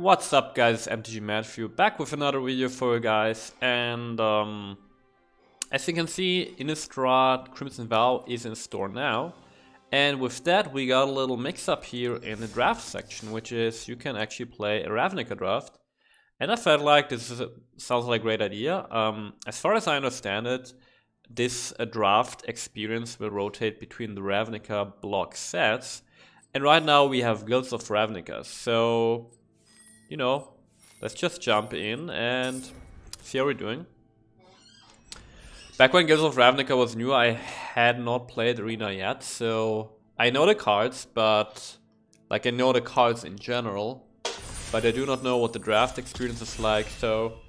What's up guys, MTG Matthew back with another video for you guys, and as you can see, Innistrad Crimson Vow is in store now, and with that we got a little mix up here in the draft section, which is you can actually play a Ravnica Draft, and I felt like sounds like a great idea. As far as I understand it, this draft experience will rotate between the Ravnica block sets, and right now we have Guilds of Ravnica, so you know, let's just jump in and see how we're doing. Back when Guilds of Ravnica was new, I had not played Arena yet, so I know the cards, but like I know the cards in general, but I do not know what the draft experience is like, so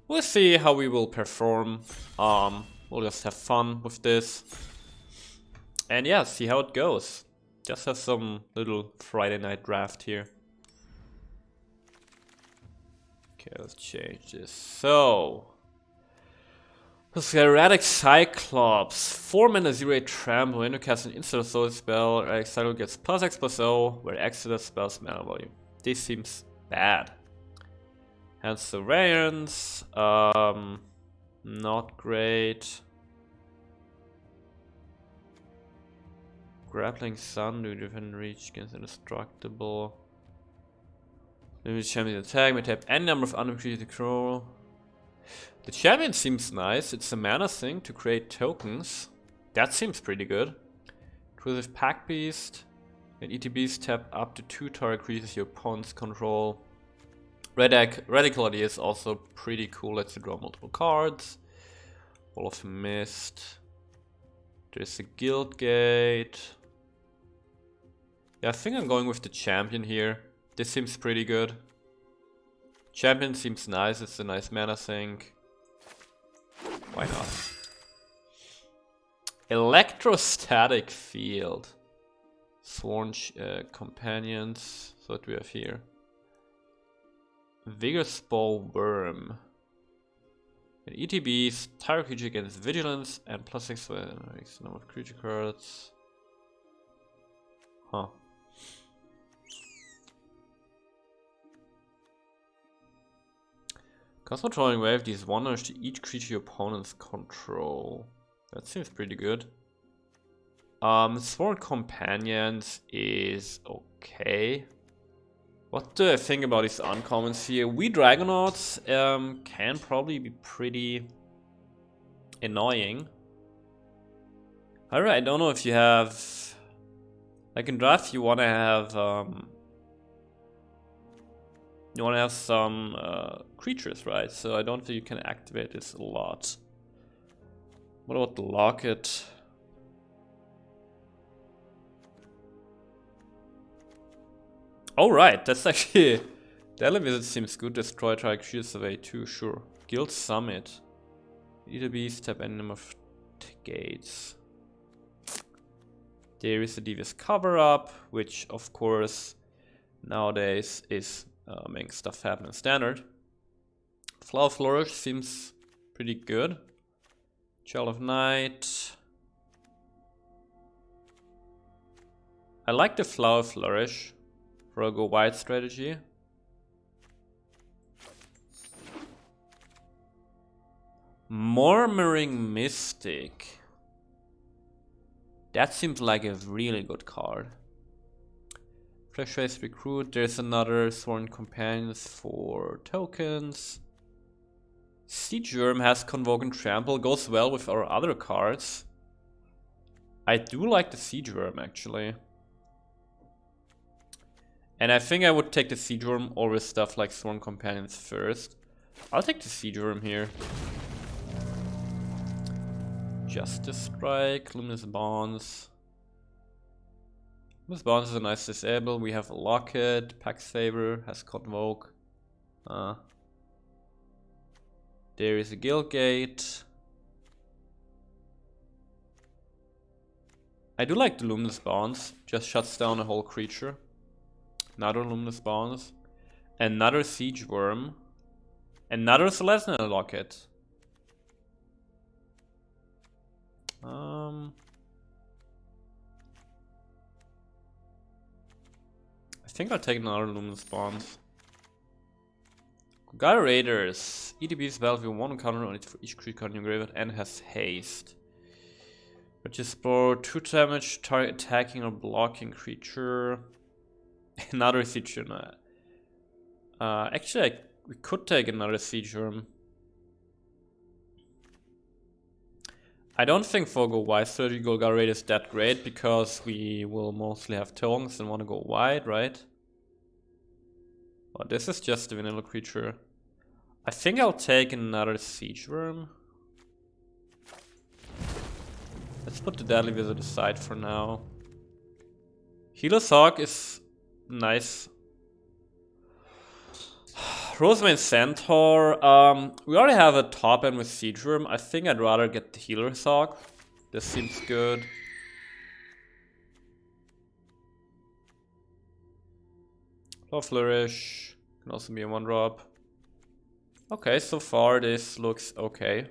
we'll see how we will perform. We'll just have fun with this. And yeah, see how it goes. Just have some little Friday night draft here. Okay, let's change this. So, let's get Erratic Cyclops. 4 mana 0/8 trample. When you cast an instant soul spell, Erratic Cyclops gets +X/+O, where X is the spell's mana value. This seems bad. Hand Surveillance. Not great. Grappling Sun, do different reach against indestructible. Maybe champion attack, may tap any number of uncreated control. The champion seems nice. It's a mana thing to create tokens. That seems pretty good. Intrusive Pack Beast. And ETBs tap up to 2 target creatures your opponents control. Radical idea is also pretty cool. Lets you draw multiple cards. Wall of Mist. There's a Guild Gate. Yeah, I think I'm going with the champion here. This seems pretty good. Champion seems nice, it's a nice mana sink. Why not? Electrostatic Field. Sworn Companions. So what do we have here? Vigorous Ball Worm. And ETBs, target creature against Vigilance and +6 for X number of creature cards. Huh. Controlling Wave deals 1 damage to each creature your opponents control. That seems pretty good. Sworn Companions is okay. What do I think about these uncommons here? We Dragonauts can probably be pretty annoying. However, I don't know if you have... Like in draft you wanna have some creatures, right? So I don't think you can activate this a lot. What about the Locket? Oh right, that's actually... Daily Visit seems good. Destroy target creatures away too, sure. Guild Summit. Either beast, tap any number of gates. There is a Devious Cover-Up, which of course nowadays is making stuff happen in standard. Flower Flourish seems pretty good. Child of Night. I like the Flower Flourish for a go wide strategy. Murmuring Mystic. That seems like a really good card. Fleshface Recruit, there's another Sworn Companions for tokens. Siege Worm has Convoke and Trample, goes well with our other cards. I do like the Siege Worm actually. And I think I would take the Siege Worm over stuff like Sworn Companions first. I'll take the Siege Worm here. Justice Strike, Luminous Bonds. Luminous Bonds is a nice disable. We have a Locket, Pack Saver, has Convoke. There is a Guild Gate. I do like the Luminous Bonds, just shuts down a whole creature. Another Luminous Bonds. Another Siege Worm. Another Celestial Locket. I think I'll take another Luminous Bonds. Gyro Raiders. EDB's value 1 counter on it for each creature card in your graveyard and has haste. Purchase for 2 damage, target attacking or blocking creature. Another Siege Worm. Actually, we could take another Siege Worm. I don't think for go wide surgical Gyro Raid is that great because we will mostly have tongues and want to go wide, right? Oh, this is just a vanilla creature. I think I'll take another Siege Worm. Let's put the Deadly Wizard aside for now. Healer's Hawk is nice. Rosemary Centaur. We already have a top end with Siege Worm. I think I'd rather get the Healer's Hawk. This seems good. Claw Flourish. Can also be a 1-drop. Okay, so far this looks okay.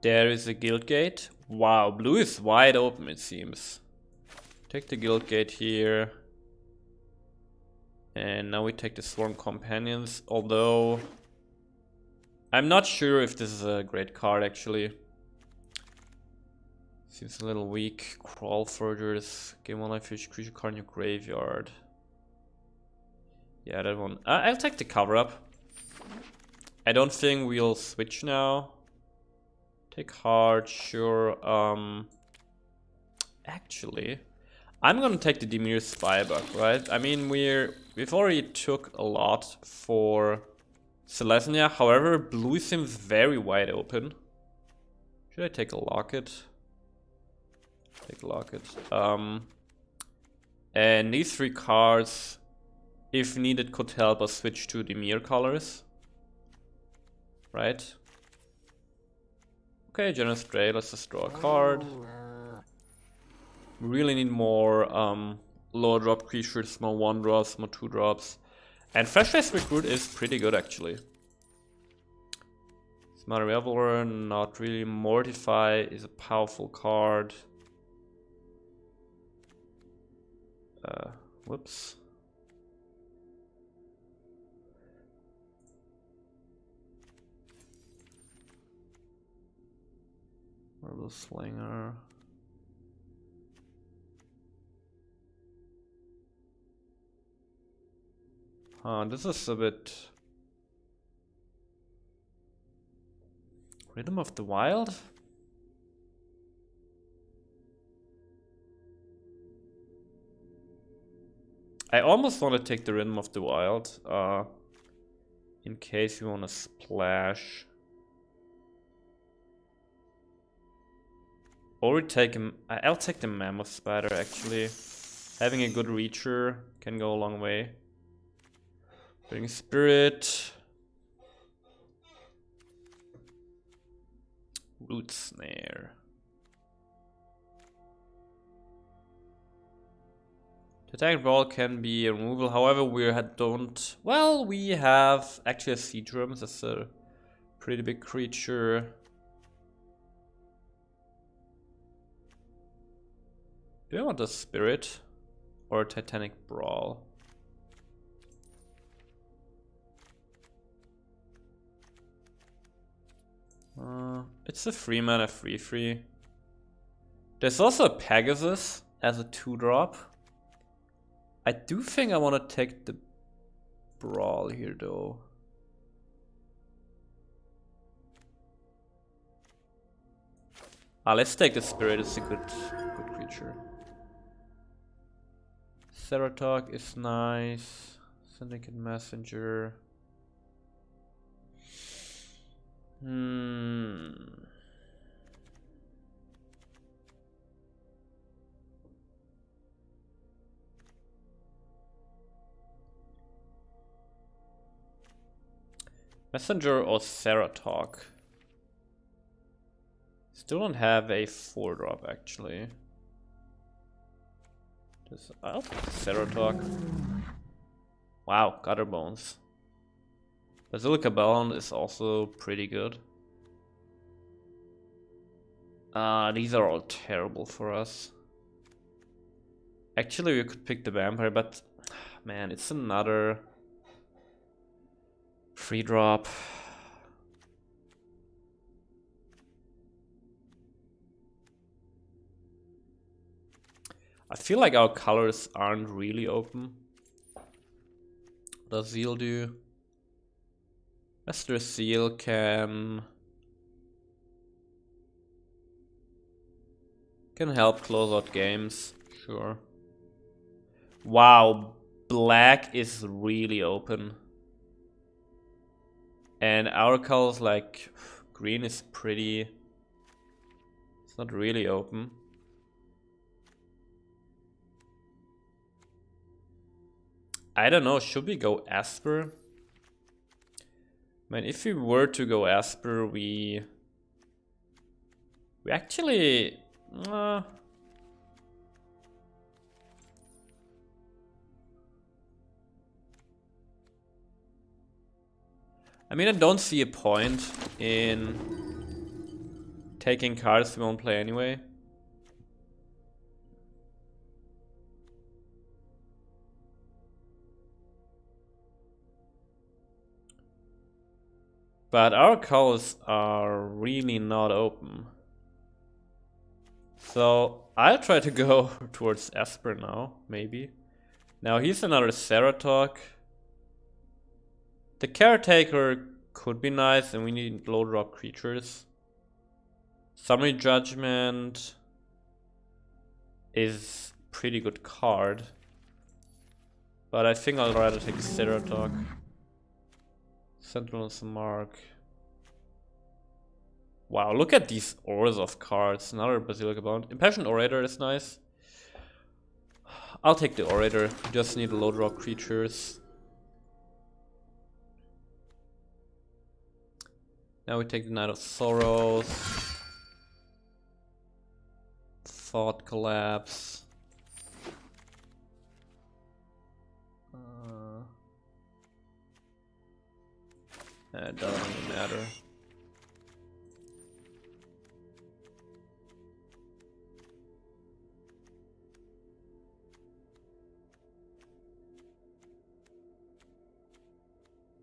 There is a Guild Gate. Wow, blue is wide open, it seems. Take the Guild Gate here. And now we take the Swarm Companions, although I'm not sure if this is a great card actually. Seems a little weak. Crawl Forgers. Game 1 life fish creature card in your graveyard. Yeah, that one. I'll take the cover up. I don't think we'll switch now. Take hard, sure. Actually, I'm gonna take the Dimir Spybug, right? I mean, we've already took a lot for Selesnya. However, blue seems very wide open. Should I take a Locket? Take a Locket. And these 3 cards, if needed, could help us switch to Dimir colors, right? Okay, Generous Stray, let's just draw a card. We really need more lower drop creatures, more 1-drops, more 2-drops. And Fresh Face Recruit is pretty good actually. Smart Reveler, not really. Mortify is a powerful card. Whoops. Marble Slinger. This is a bit... Rhythm of the Wild? I almost want to take the Rhythm of the Wild, in case you want to splash. Or I'll take the Mammoth Spider actually. Having a good reacher can go a long way. Bring Spirit. Root Snare. The attack roll can be a removal, however we have actually a Siege Worm. That's a pretty big creature. Do I want a Spirit or a Titanic Brawl? It's a 3-mana 3/3. There's also a Pegasus as a 2-drop. I do think I want to take the Brawl here though. Let's take the Spirit, it's a good creature. Ceratok is nice. Syndicate Messenger. Messenger or Ceratok? Still don't have a 4-drop actually. I'll take Ceratok. Wow, Gutterbones. Basilica Bellhound is also pretty good. These are all terrible for us. Actually, we could pick the Vampire, but man, it's another free drop. I feel like our colors aren't really open. What does Zeal do? Master Seal can help close out games, sure. Wow, black is really open. And our colors, like green, is pretty. It's not really open. I don't know, should we go Esper? I mean, if we were to go Esper, we actually... I mean, I don't see a point in taking cards we won't play anyway. But our colors are really not open. So I'll try to go towards Esper now, maybe. Now he's another Ceratok. The Caretaker could be nice, and we need low drop creatures. Summary Judgment is pretty good card. But I think I'll rather take Ceratok. Sentinel's Mark. Wow, look at these ores of cards. Another Basilica Bound. Impassioned Orator is nice. I'll take the Orator. We just need low drop creatures. Now we take the Knight of Sorrows. Thought Collapse. It doesn't really matter.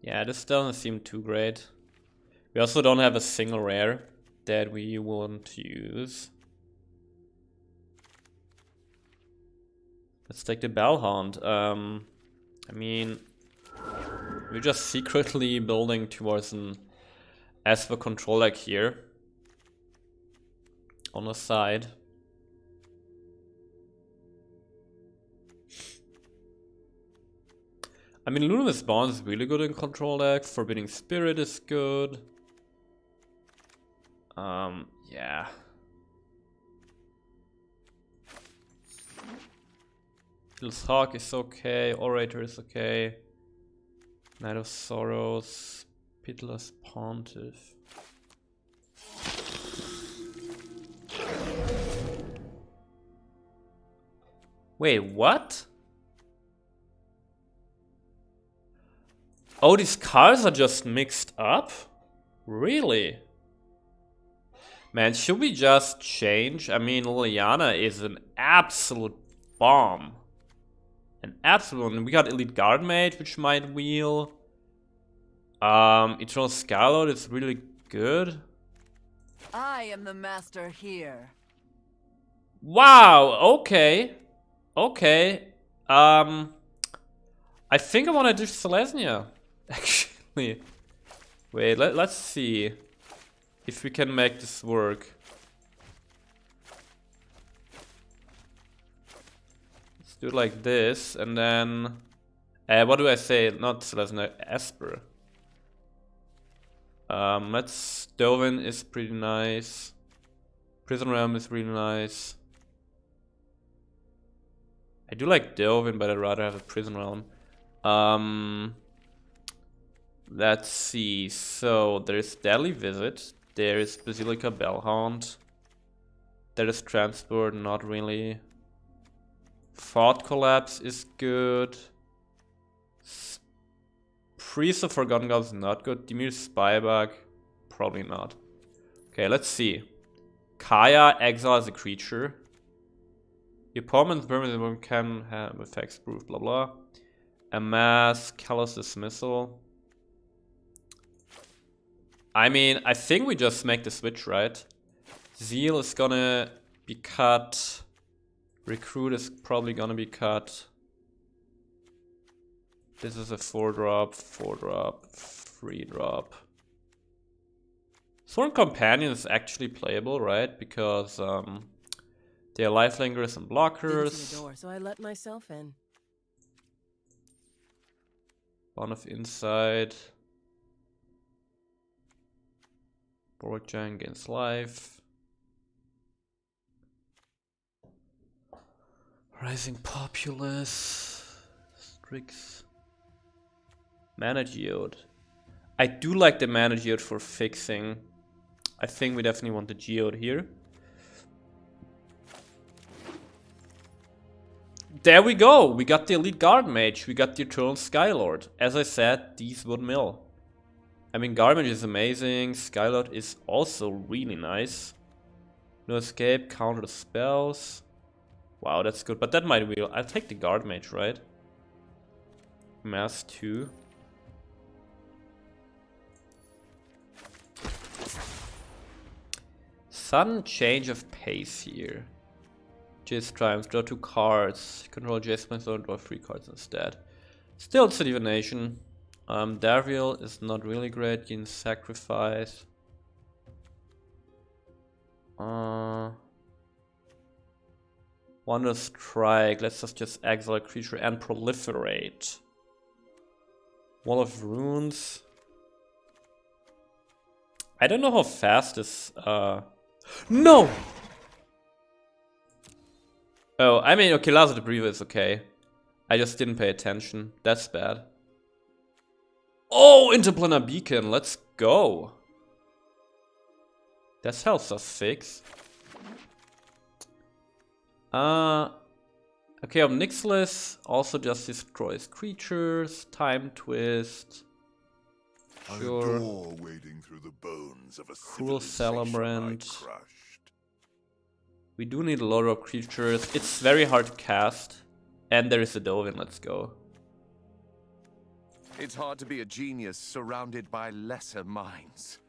Yeah, this doesn't seem too great. We also don't have a single rare that we want to use. Let's take the Bellhound. I mean, we're just secretly building towards an Esper Control deck here. On the side. I mean, Luminous Bond is really good in control decks. Forbidding Spirit is good. Yeah. Hill's Hawk is okay. Orator is okay. Knight of Sorrows. Pitiless Pontiff. Wait, what? Oh, these cards are just mixed up? Really? Man, should we just change? I mean, Liliana is an absolute bomb. An absolute... We got Elite Guard Mage, which might wheel. Eternal Skyload is really good. I am the master here. Wow, okay. Okay. I think I want to do Selesnya. Actually. Wait, let's see if we can make this work. Let's do it like this, and then... what do I say? Not Selesnya, Esper. Let's... Dovin is pretty nice. Prison Realm is really nice. I do like Dovin, but I'd rather have a Prison Realm. Let's see. So there's Deadly Visit. There's Basilica Bellhound. There is Transport, not really. Thought Collapse is good. Priest of Forgotten Gods is not good. Dimir Spybug, probably not. Okay, let's see. Kaya, exile as a creature. The opponent's permanent can have effects proof, blah blah. Amass, Callous Dismissal. I mean, I think we just make the switch, right? Zeal is gonna be cut. Recruit is probably gonna be cut. This is a 4-drop, 4-drop, 3-drop. Sworn Companion is actually playable, right? Because they are lifelingers and blockers. The door, so I let myself in. One of Insight. Borg Giant gains life. Rising Populace. Strix. Mana Geode. I do like the Mana Geode for fixing. I think we definitely want the Geode here. There we go! We got the Elite Guard Mage, we got the Eternal Skylord. As I said, these would mill. I mean, Guard Mage is amazing, Skylord is also really nice. No escape, counter the spells. Wow, that's good, but that might wheel. I'll take the Guard Mage, right? Mass 2. Sudden change of pace here. Jace Triumphs, draw 2 cards. Control Jace points, don't draw 3 cards instead. Still, it's a divination. Darviel is not really great, gains sacrifice. Wonder Strike, let's just exile a creature and proliferate. Wall of Runes. I don't know how fast this No! Oh, I mean, okay, Lazo the Breather is okay. I just didn't pay attention. That's bad. Oh, Interplanar Beacon, let's go. That's helps us 6. Okay, Omnixilus also just destroys creatures. Time Twist. Sure. Wading through the bones of a Cruel civilization Celebrant. I crushed. We do need a lot of creatures. It's very hard to cast. And there is a Dovin, let's go. It's hard to be a genius surrounded by lesser minds.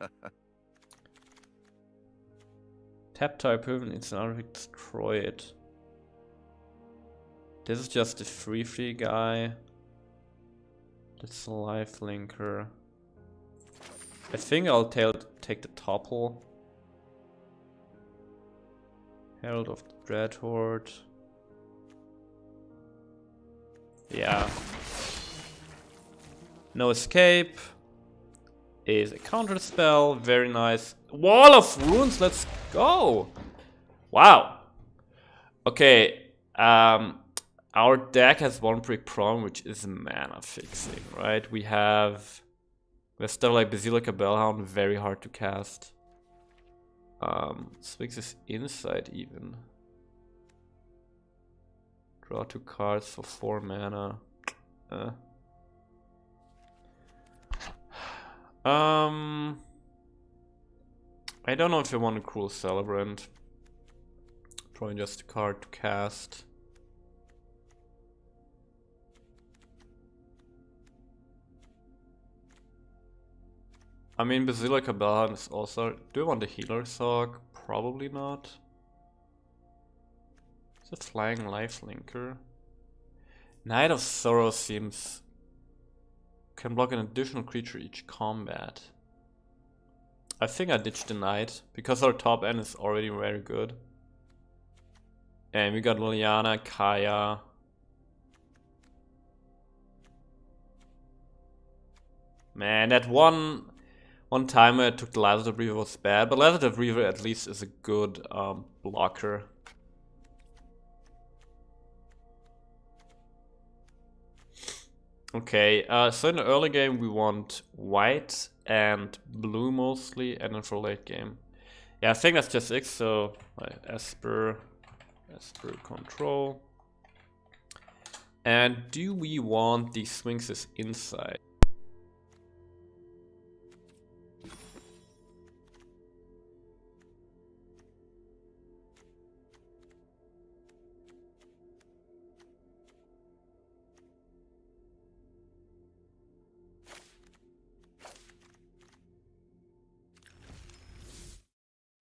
Tap type it's an destroy it. This is just a free guy. That's a life linker. I think I'll take the topple. Herald of the Dread Horde. Yeah. No escape. Is a counter spell. Very nice. Wall of Runes. Let's go. Wow. Okay. Our deck has one brick problem, which is mana fixing, right? We have stuff like Basilica Bellhound, very hard to cast. Sphinx's Insight even. Draw 2 cards for 4 mana. I don't know if I want a Cruel Celebrant. Probably just a card to cast. I mean, Basilica Bellhound is also... Do I want the Healer's Hawk? Probably not. It's a Flying Lifelinker. Knight of Sorrow seems... Can block an additional creature each combat. I think I ditched the Knight, because our top end is already very good. And we got Liliana, Kaya... Man, that one time I took the Lazarus Breather was bad, but Lazarus Breather at least is a good blocker. Okay, so in the early game we want white and blue mostly, and then for late game. Yeah, I think that's just it, so Esper Control. And do we want the Sphinx's Insight?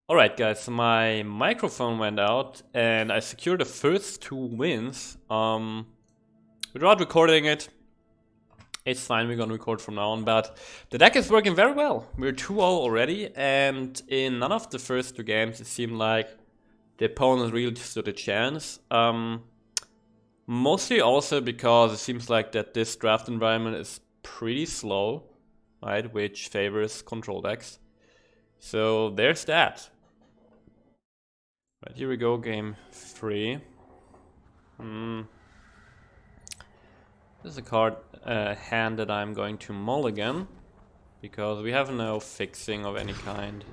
Alright guys, so my microphone went out and I secured the first 2 wins. Without recording it, it's fine, we're gonna record from now on, but the deck is working very well. We're 2-0 already, and in none of the first 2 games it seemed like the opponent really stood a chance. Mostly also because it seems like that this draft environment is pretty slow, right, which favors control decks. So there's that. Right, here we go, game 3. This is a card hand that I'm going to mulligan, because we have no fixing of any kind.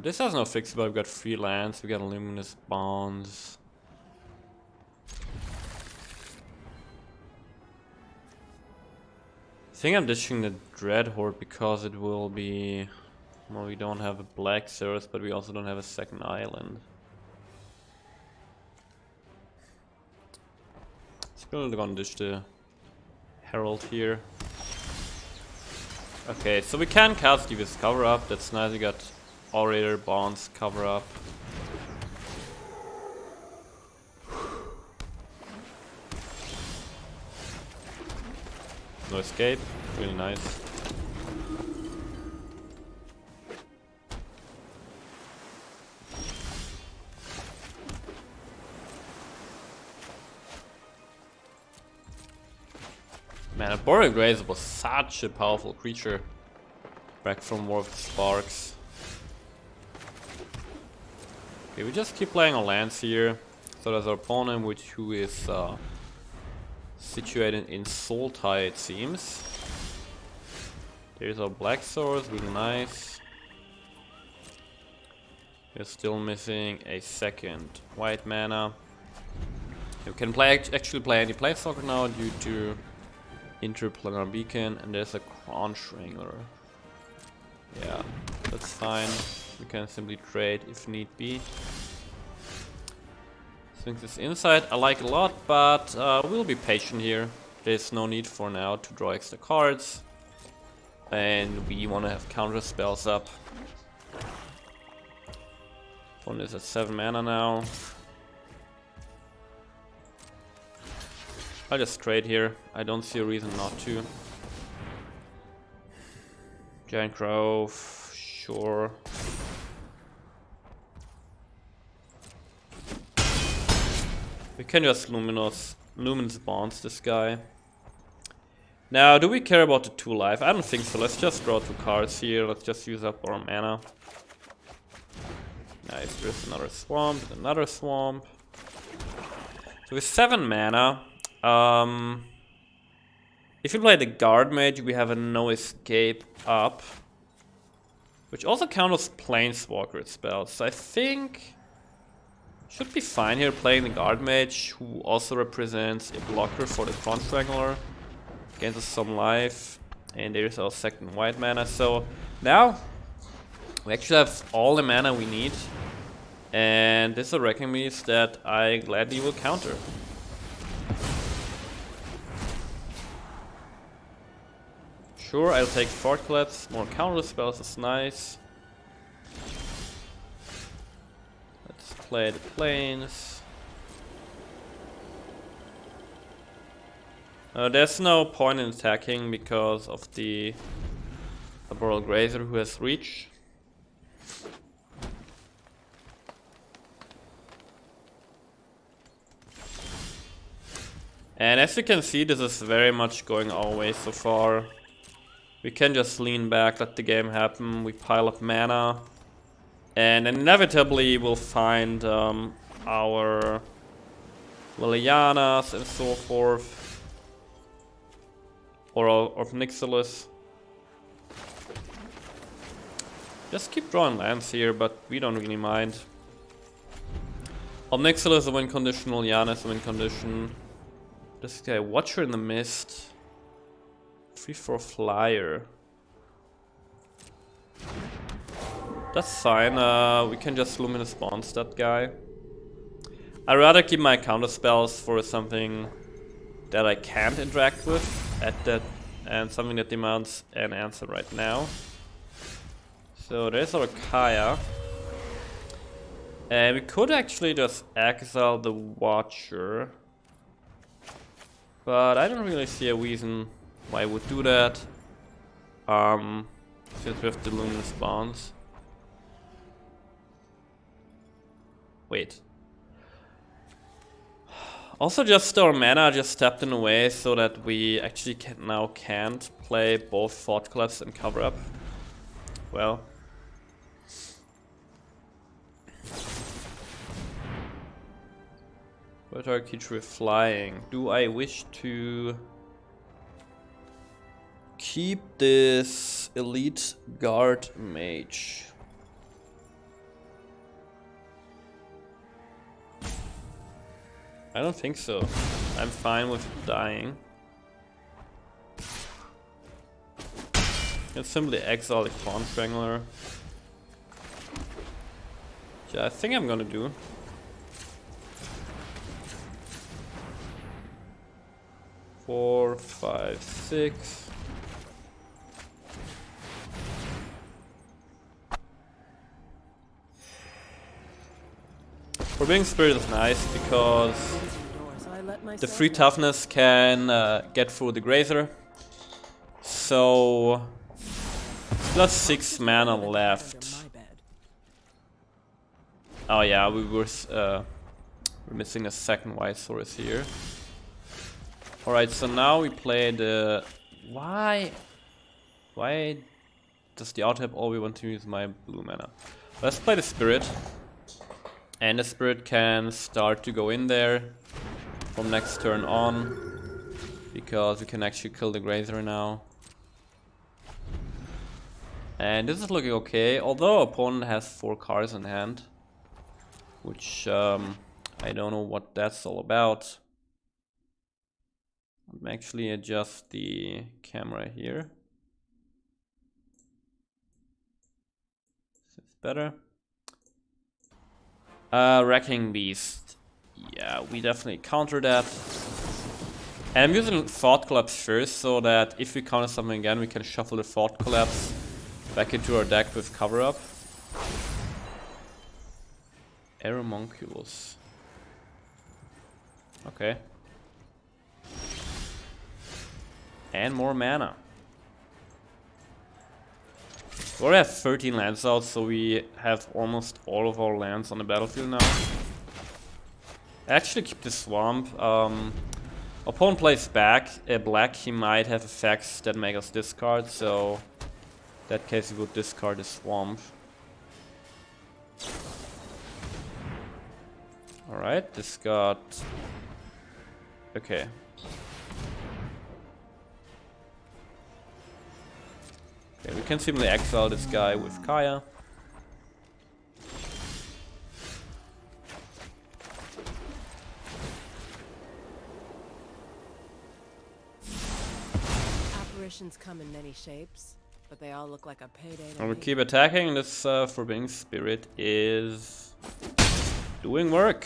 This has no fix, but we've got 3 lands, we got Luminous Bonds. I think I'm dishing the Dreadhorde because it will be... Well, we don't have a black source, but we also don't have a second island. Still gonna dish the Herald here. Okay, so we can cast Devious Cover Up, that's nice, we got Orator, Bonds, Cover Up. No escape, really nice. Man, a Boreal Grazer was such a powerful creature back from War of the Sparks. Okay, we just keep playing our lands here. So there's our opponent, who is situated in Sultai, it seems. There's our Black Swords, really nice. We're still missing a second white mana. You can actually play any Planeswalker now due to Interplanar Beacon, and there's a Crown Strangler. Yeah, that's fine. We can simply trade if need be. Sphinx is inside, I like a lot, but we'll be patient here. There's no need for now to draw extra cards. And we want to have counter spells up. One is at 7 mana now. I'll just trade here. I don't see a reason not to. Giant Crow, sure. We can just Luminous Bonds this guy. Now, do we care about the 2 life? I don't think so. Let's just draw 2 cards here. Let's just use up our mana. Nice, there's another swamp, another swamp. So with 7 mana, if you play the Guard Mage, we have a no escape up, which also counters Planeswalker spells. So I think should be fine here playing the Guard Mage, who also represents a blocker for the Crown Strangler, gains us some life, and there's our second white mana. So now we actually have all the mana we need, and this is a Wrecking Beast that I gladly will counter. Sure, I'll take Fort Collapse, more counter spells is nice. Let's play the Plains. There's no point in attacking because of the Boreal Grazer who has reach. And as you can see, this is very much going our way so far. We can just lean back, let the game happen, we pile up mana, and inevitably we'll find our Lilianas and so forth, or Nixilis. Just keep drawing lands here, but we don't really mind. Nixilis is a win condition, Liliana is a win condition. This guy, Watcher in the Mist. 3/4 flyer. That's fine, we can just Luminous Bonds that guy. I'd rather keep my counter spells for something that I can't interact with and something that demands an answer right now. So there's our Kaya. And we could actually just exile the Watcher. But I don't really see a reason why I would do that. Since we have the Luminous Spawns. Wait. Also, just our mana just stepped in a way so that we actually can't play both Thought Collapse and Cover Up. Well. What are creature with flying? Do I wish to keep this Elite Guard Mage? I don't think so. I'm fine with dying. Let's simply exile the Pawn Strangler. Yeah, I think I'm gonna do. Four, five, six. Forbidding Spirit is nice because the free toughness can get through the Grazer. So plus 6 mana left. Oh yeah, we're missing a second White Source here. Alright, so now we play the... Why does the out-tap always want to use my blue mana? Let's play the Spirit. And the Spirit can start to go in there from next turn on. Because we can actually kill the Grazer now. And this is looking okay, although opponent has 4 cards in hand. Which I don't know what that's all about. Let me actually adjust the camera here. This is better. Wrecking Beast. Yeah, we definitely counter that. And I'm using Thought Collapse first, so that if we counter something again, we can shuffle the Thought Collapse back into our deck with Cover Up. Aeromonculus. Okay. And more mana. We already have 13 lands out, so we have almost all of our lands on the battlefield now. I actually keep the Swamp. Opponent plays back black, he might have effects that make us discard, so in that case we would discard the Swamp. Alright, this got... Okay. Okay, we can simply exile this guy with Kaya. Apparitions come in many shapes, but they all look like a payday. And we keep attacking. This Forbidding Spirit is doing work.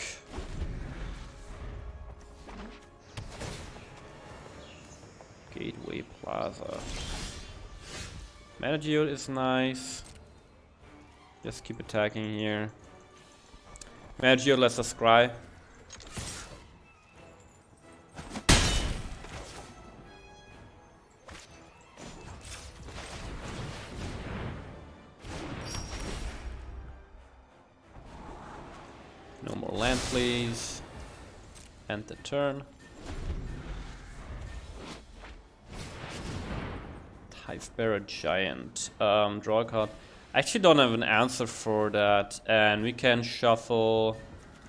Gateway Plaza. Mana Geode is nice. Just keep attacking here. Mana Geode lets us scry. No more land, please. End the turn. Hive-Bearer Giant. Draw a card. I actually don't have an answer for that, and we can shuffle...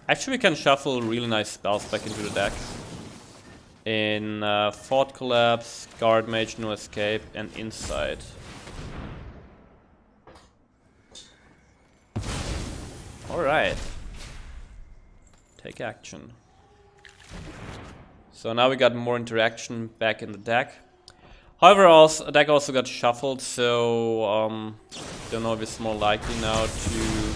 Actually, we can shuffle really nice spells back into the deck. In Thought Collapse, Guard Mage, No Escape, and Insight. Alright. Take action. So now we got more interaction back in the deck. However, the deck also got shuffled, so don't know if it's more likely now to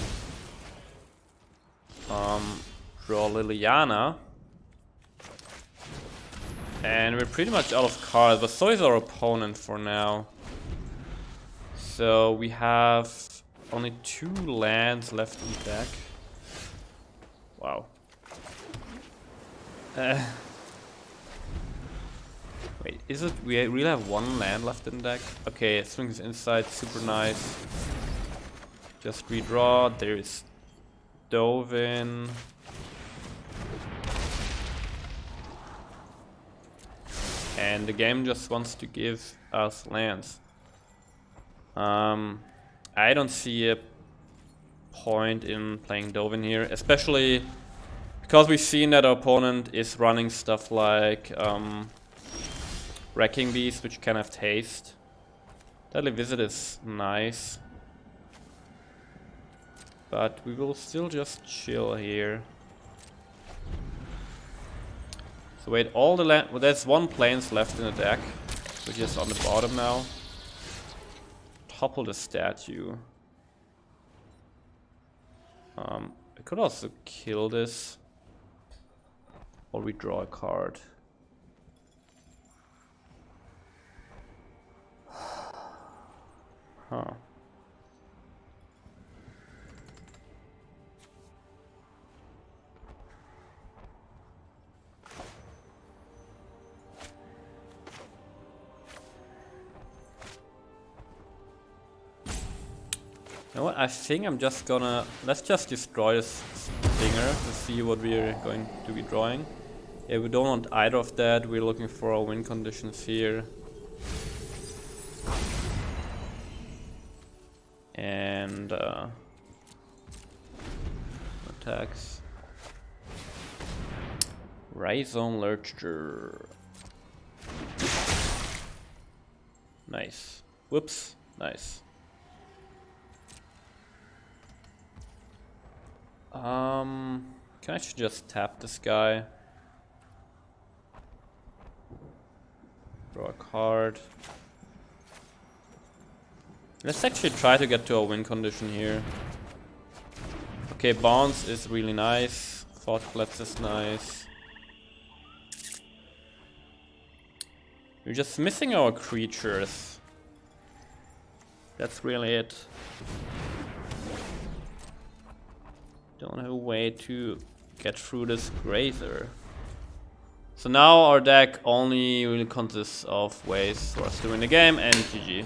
draw Liliana. And we're pretty much out of cards, but so is our opponent for now. So we have only 2 lands left in the deck. Wow. Wait, is it? We really have 1 land left in the deck? Okay, Swings Insight, super nice. Just redraw. There is Dovin. And the game just wants to give us lands. I don't see a point in playing Dovin here, especially because we've seen that our opponent is running stuff like Wrecking Beast, which can have taste. Deadly Visit is nice. But we will still just chill here. So wait, all the land... Well, there's 1 plains left in the deck, which is on the bottom now. Topple the statue. I could also kill this. Or we draw a card. Huh. You know what, I think I'm just gonna... Let's just destroy this stinger to see what we're going to be drawing. Yeah, we don't want either of that. We're looking for our win conditions here. And... attacks. Rhizome Lurcher. Nice. Whoops. Nice. Can I just tap this guy? Draw a card. Let's actually try to get to a win condition here. Okay, Bounce is really nice. Thought Collapse is nice. We're just missing our creatures. That's really it. Don't have a way to get through this Grazer. So now our deck only really consists of ways for us to win the game, and GG.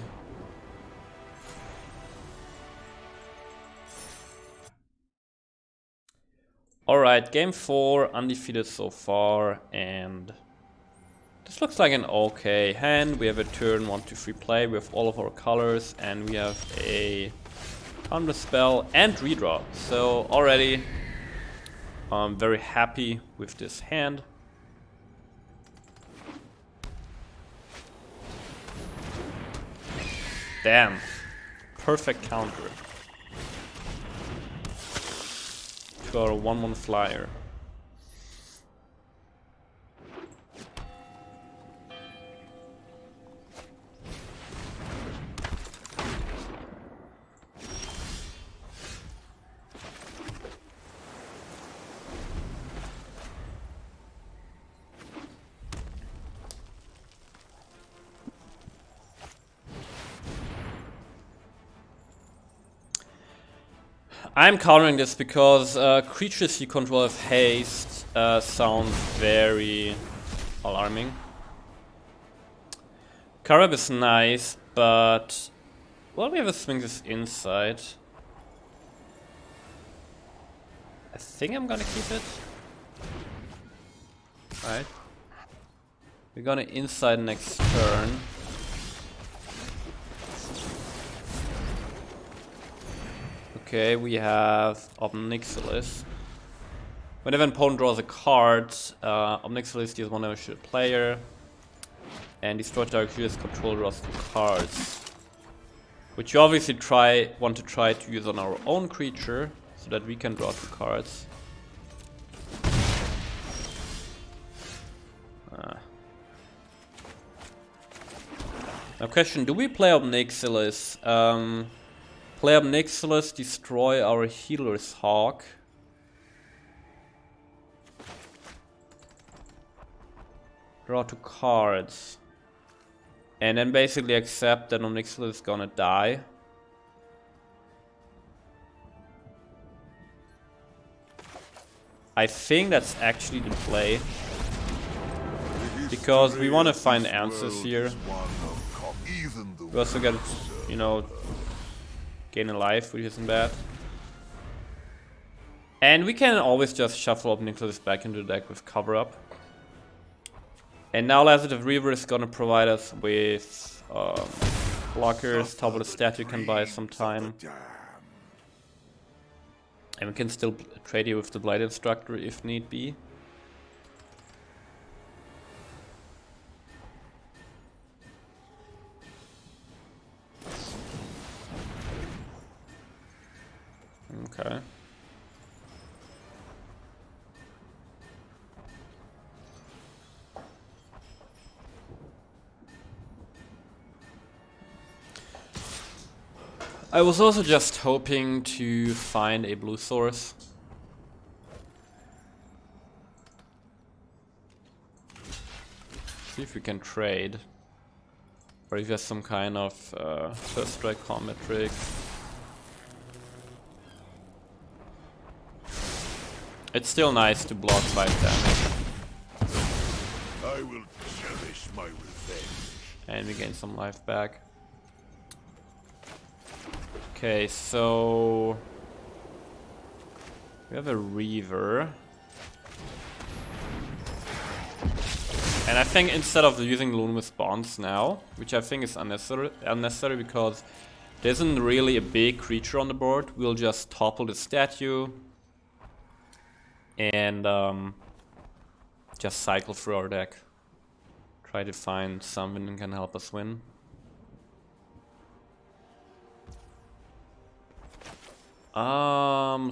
Alright, game 4, undefeated so far, and this looks like an okay hand. We have a turn 1, 2, 3 play with all of our colors, and we have a counter spell and redraw. So already I'm very happy with this hand. Damn, perfect counter to our 1/1 flyer. I'm countering this because creatures you control with haste sound very alarming. Karab is nice, but well, we have a Swings Insight. I think I'm gonna keep it. Alright. We're gonna Insight next turn. Okay, we have Obnixilis. Whenever an opponent draws a card, Obnixilis deals 1 damage to the player, and destroys target creature's control draws 2 cards. Which you obviously want to try to use on our own creature, so that we can draw 2 cards. Now question, do we play Obnixilis? Play Obnixilis, destroy our Healer's Hawk. Draw 2 cards. And then basically accept that Obnixilis is gonna die. I think that's actually the play. Because we want to find answers here. We also get, you know, gain a life, which isn't bad. And we can always just shuffle up Nicholas back into the deck with cover up. And now Lazarev Reaver is gonna provide us with blockers, top of the statue can buy some time. And we can still trade here with the Blight Instructor if need be. Okay. I was also just hoping to find a blue source. See if we can trade. Or if there's some kind of first strike combat trick. It's still nice to block 5 damage. I will cherish my revenge. And we gain some life back. Okay, so we have a Reaver. And I think instead of using Luminous Bonds now, which I think is unnecessary because there isn't really a big creature on the board, we'll just topple the statue and just cycle through our deck. Try to find something that can help us win.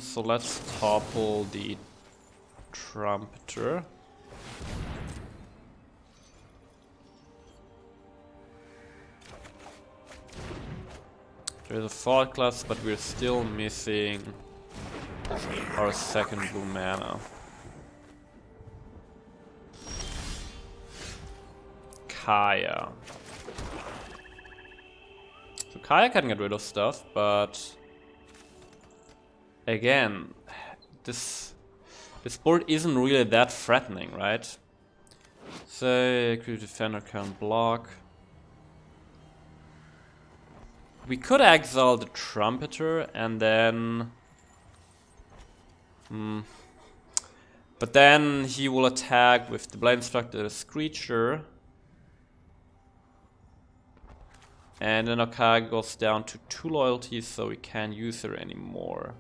So let's topple the Trumpeter. There's a Thought Glass, but we're still missing our second blue mana. Kaya. So Kaya can get rid of stuff, but again, this board isn't really that threatening, right? So Creature Defender can block. We could exile the Trumpeter and then but then he will attack with the Blight Instructor, the Screecher. And then Okage goes down to 2 loyalties, so we can't use her anymore.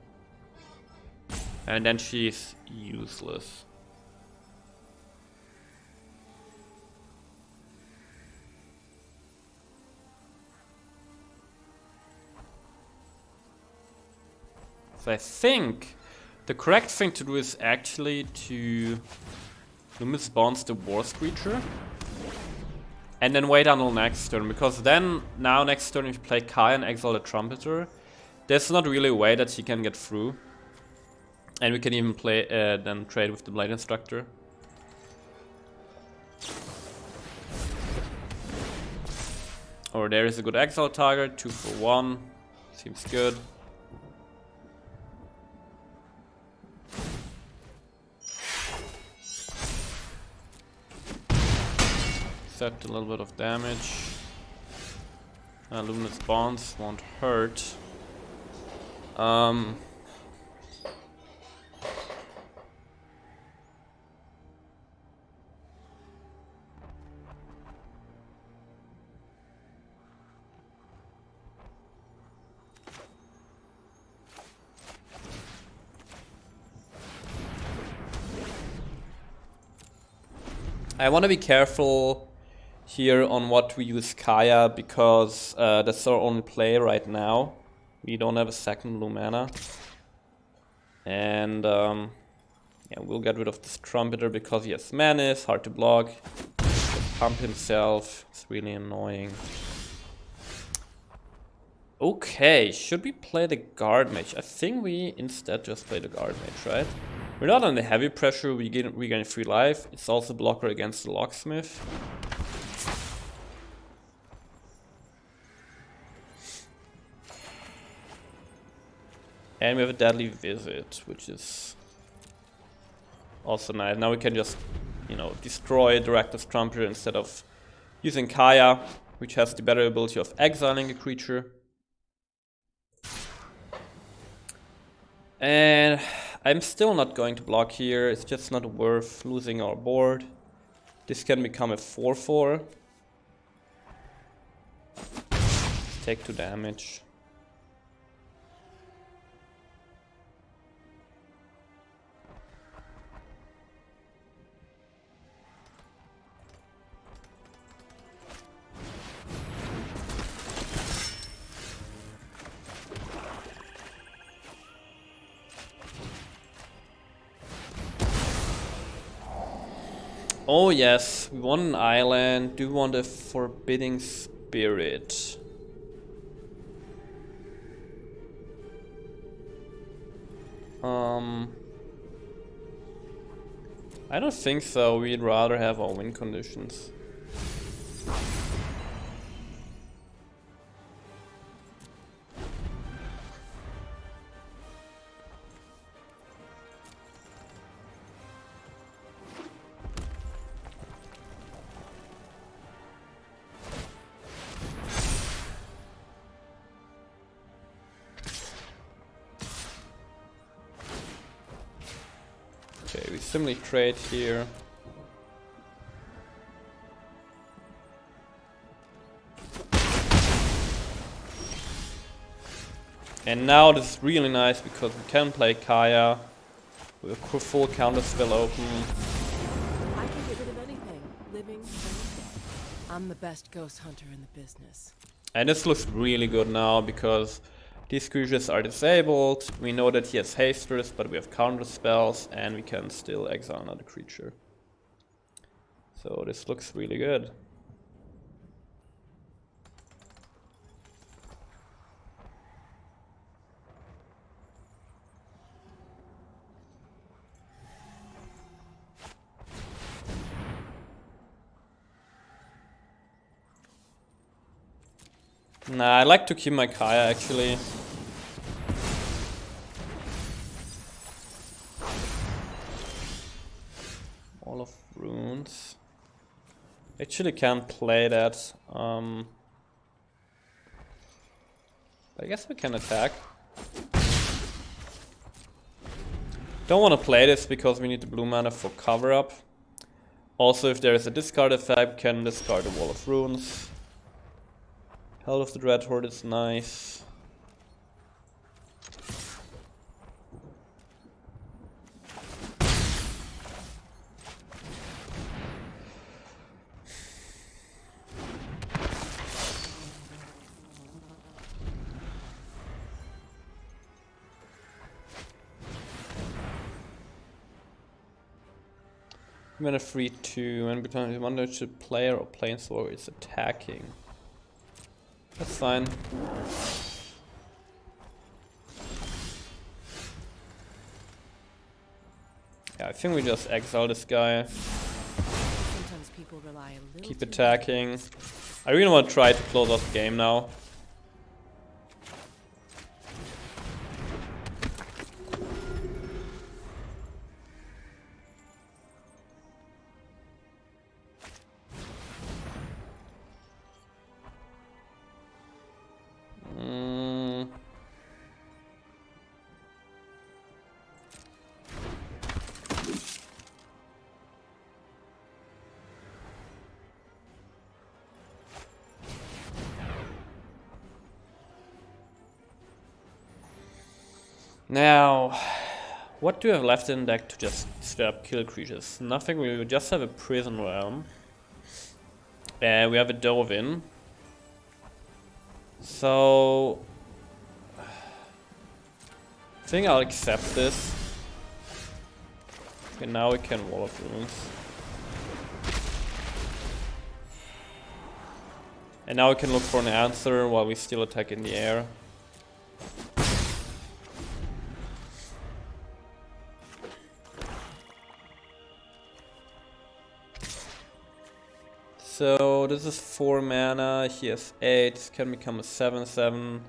And then she's useless. So I think the correct thing to do is actually to Luminous Bonds the War Screecher. And then wait until next turn, because then, now next turn if you play Kai and exile the Trumpeter, there's not really a way that he can get through. And we can even play, then trade with the Blight Instructor. Or there is a good exile target, 2 for 1, seems good. Set a little bit of damage. Luminous Bonds won't hurt. I want to be careful here on what we use Kaya, because that's our only play right now. We don't have a second blue mana. And yeah, we'll get rid of this Trumpeter because he has Menace, hard to block. Pump himself, it's really annoying. Okay, should we play the Guard Mage? I think we instead just play the Guard Mage, right? We're not under heavy pressure, we gain 3 life. It's also blocker against the Locksmith. And we have a Deadly Visit, which is Also nice. Now we can just, you know, destroy Director's Trumpeter instead of using Kaya, which has the better ability of exiling a creature. And I'm still not going to block here. It's just not worth losing our board. This can become a 4/4. Take 2 damage. Oh yes, we want an island. Do want a Forbidding Spirit. I don't think so. We'd rather have our win conditions. Okay, we simply trade here. And now this is really nice because we can play Kaya with a full counter spell open. I can get rid of anything, living and dead. I'm the best ghost hunter in the business. And this looks really good now because these creatures are disabled. We know that he has hasters, but we have counter spells and we can still exile another creature. So this looks really good. Nah, I like to keep my Kaya actually. All of runes. Actually can't play that. I guess we can attack. Don't want to play this because we need the blue mana for cover up. Also, if there is a discard effect, we can discard the Wall of Runes. Hell of the Dread Horde is nice. I'm gonna free 2 and between wonder should player or planeswalker is attacking. That's fine. Yeah, I think we just exile this guy. Sometimes people rely a little Keep too attacking. I really want to try to close out the game now. Now, what do we have left in the deck to just straight up kill creatures? Nothing, we just have a Prison Realm. And we have a Dovin. So I think I'll accept this. Okay, now we can Wall of Runes. And now we can look for an answer while we still attack in the air. So this is 4 mana, he has 8, this can become a 7/7.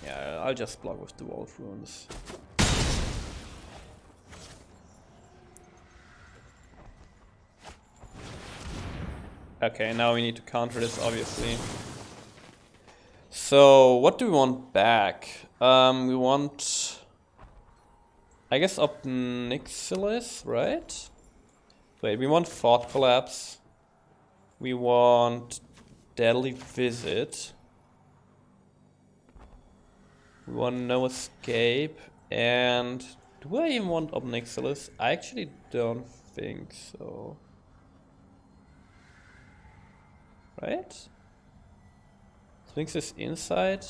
Yeah, I'll just block with the Wolf Runes. Okay, now we need to counter this, obviously. So, what do we want back? We want, I guess, Obnixilis, right? Wait, we want Thought Collapse. We want Deadly Visit. We want No Escape. And do I even want Obnixilis? I actually don't think so. Right? Sphinx is inside.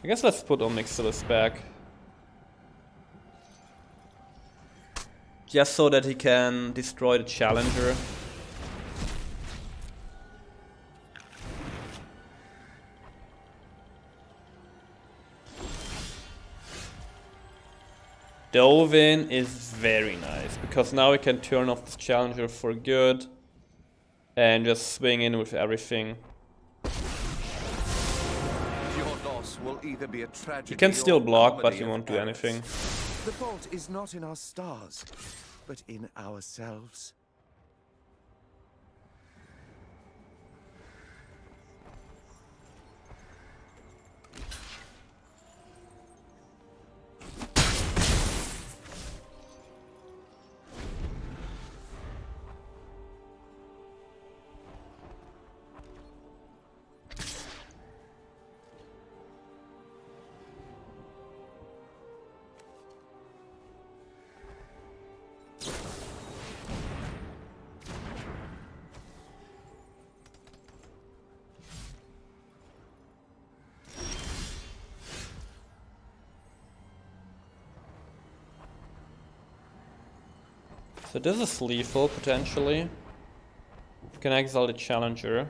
I guess let's put Obnixilis back. Just so that he can destroy the challenger. Dovin is very nice, because now we can turn off this challenger for good and just swing in with everything. Your loss will either be a tragedy. He can still or block, but comedy he of won't do errors. anything. The fault is not in our stars, but in ourselves. So this is lethal, potentially. You can exile the challenger.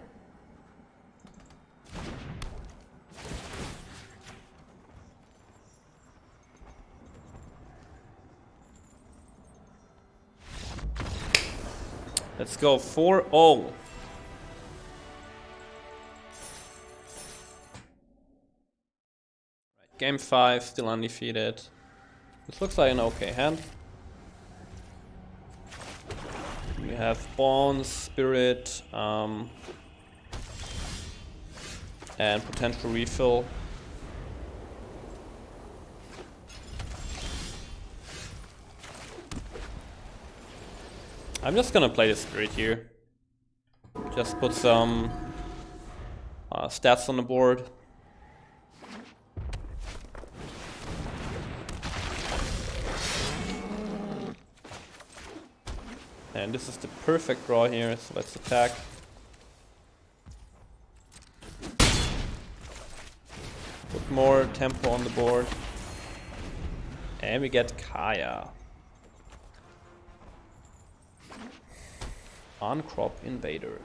Let's go 4-0. Game 5, still undefeated. This looks like an okay hand. We have Bones, Spirit, and potential refill. I'm just gonna play the Spirit here. Just put some stats on the board. And this is the perfect draw here, so let's attack. Put more tempo on the board. And we get Kaya. Uncrop Invader.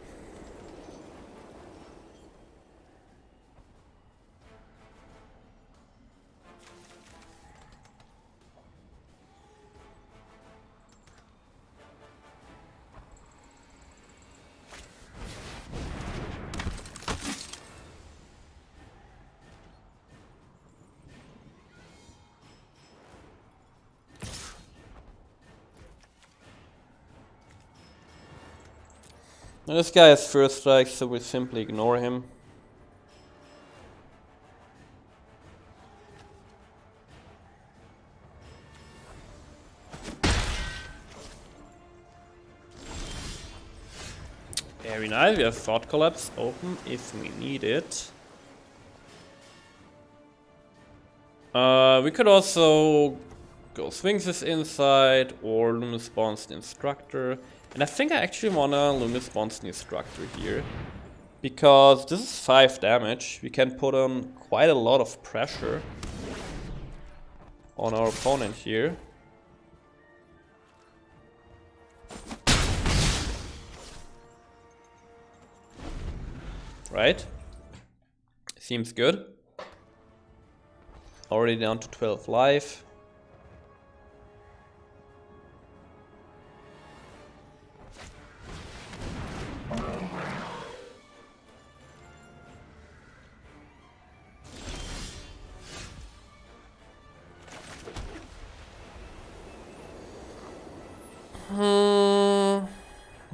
Now this guy has first strike, so we simply ignore him. Very nice, we have Thought Collapse open if we need it. We could also go Sphinx's inside or Luminous Bonds the Instructor. And I think I actually wanna Luminous Bonds the Instructor here. Because this is 5 damage. We can put on quite a lot of pressure on our opponent here. Right? Seems good. Already down to 12 life.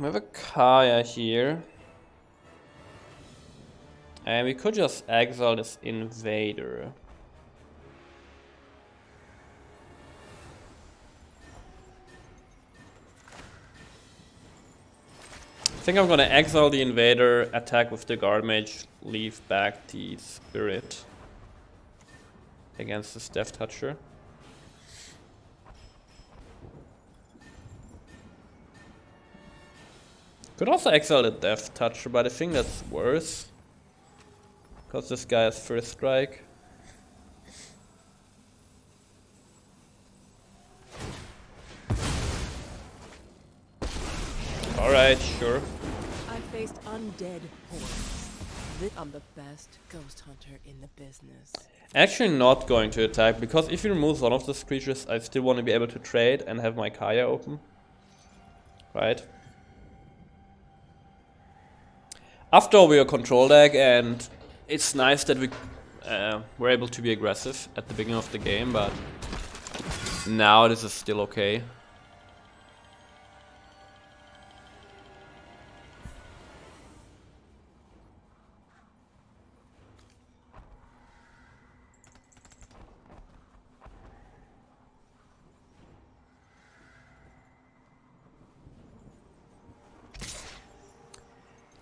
We have a Kaya here. And we could just exile this invader. I think I'm gonna exile the invader, attack with the guard mage, leave back the spirit against this Death Toucher. Could also exile the Death Toucher, but I think that's worse. Because this guy has first strike. Alright, sure. I faced undead hordes. I'm the best ghost hunter in the business. Actually not going to attack, because if he removes one of those creatures, I still want to be able to trade and have my Kaya open. Right? After all, we are a control deck, and it's nice that we were able to be aggressive at the beginning of the game, but now this is still okay.